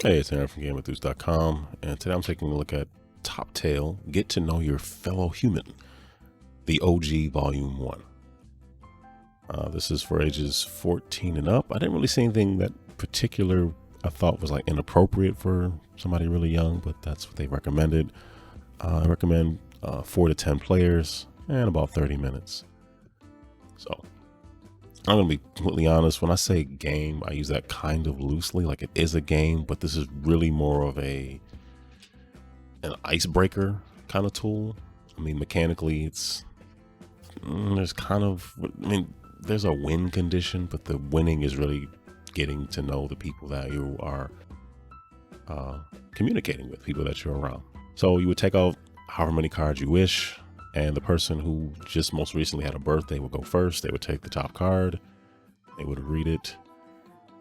Hey, it's Aaron from GameEnthus.com, and today I'm taking a look at Top Tail, Get to Know Your Fellow Human, the OG Volume 1. This is for ages 14 and up. I didn't really see anything that particular I thought was like inappropriate for somebody really young, but that's what they recommended. I recommend 4 to 10 players and about 30 minutes. So I'm going to be completely honest. When I say game, I use that kind of loosely, like it is a game, but this is really more of an icebreaker kind of tool. I mean, mechanically, there's there's a win condition, but the winning is really getting to know the people that you are communicating with, people that you're around. So you would take out however many cards you wish, and the person who just most recently had a birthday would go first. They would take the top card, they would read it,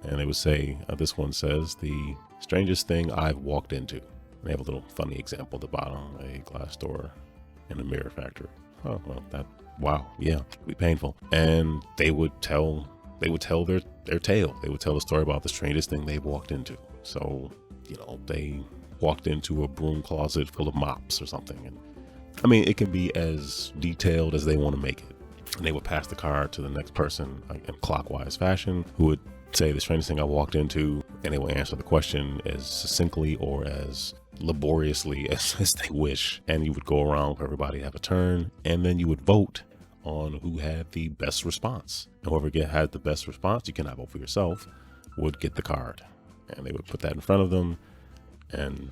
and they would say, this one says, "The strangest thing I've walked into." They have a little funny example at the bottom, a glass door in a mirror factory. Oh, well, wow, yeah, it'd be painful. And they would tell their tale. They would tell the story about the strangest thing they walked into. So, they walked into a broom closet full of mops or something. And I mean, it can be as detailed as they want to make it. And they would pass the card to the next person in clockwise fashion, who would say the strangest thing I walked into, and they will answer the question as succinctly or as laboriously as they wish. And you would go around for everybody to have a turn, and then you would vote on who had the best response. And whoever had the best response, you cannot vote for yourself, would get the card. And they would put that in front of them, and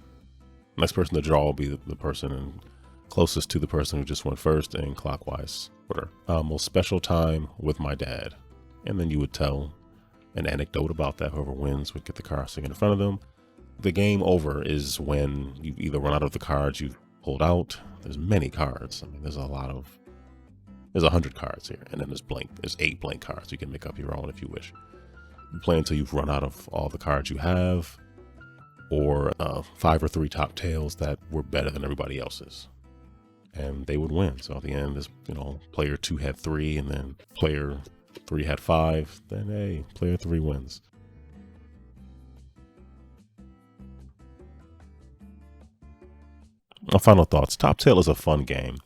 the next person to draw will be the person closest to the person who just went first in clockwise order. Most special time with my dad. And then you would tell an anecdote about that. Whoever wins would get the card sitting in front of them. The game over is when you either run out of the cards you've pulled out. There's many cards. I mean, there's 100 cards here, and then there's 8 blank cards. You can make up your own if you wish. You play until you've run out of all the cards you have, or 5 or 3 top tails that were better than everybody else's, and they would win. So at the end, this player 2 had 3, and then player 3 had 5. Then hey, player 3 wins. My final thoughts. Top Tail is a fun game,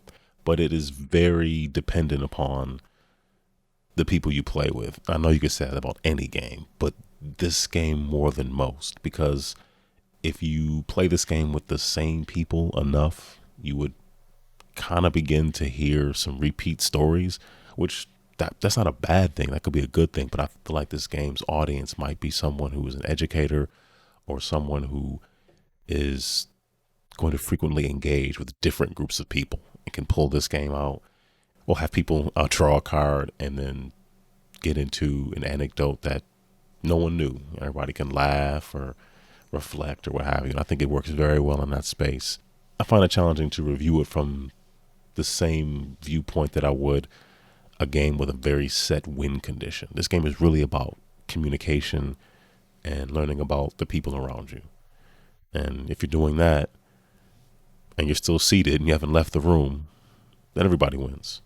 but it is very dependent upon the people you play with. I know you could say that about any game, but this game more than most, because if you play this game with the same people enough, you would kind of begin to hear some repeat stories, which that's not a bad thing. That could be a good thing, but I feel like this game's audience might be someone who is an educator or someone who is going to frequently engage with different groups of people and can pull this game out. We'll have people draw a card and then get into an anecdote that no one knew. Everybody can laugh or reflect or what have you. And I think it works very well in that space. I find it challenging to review it from the same viewpoint that I would a game with a very set win condition. This game is really about communication and learning about the people around you. And if you're doing that and you're still seated and you haven't left the room, then everybody wins.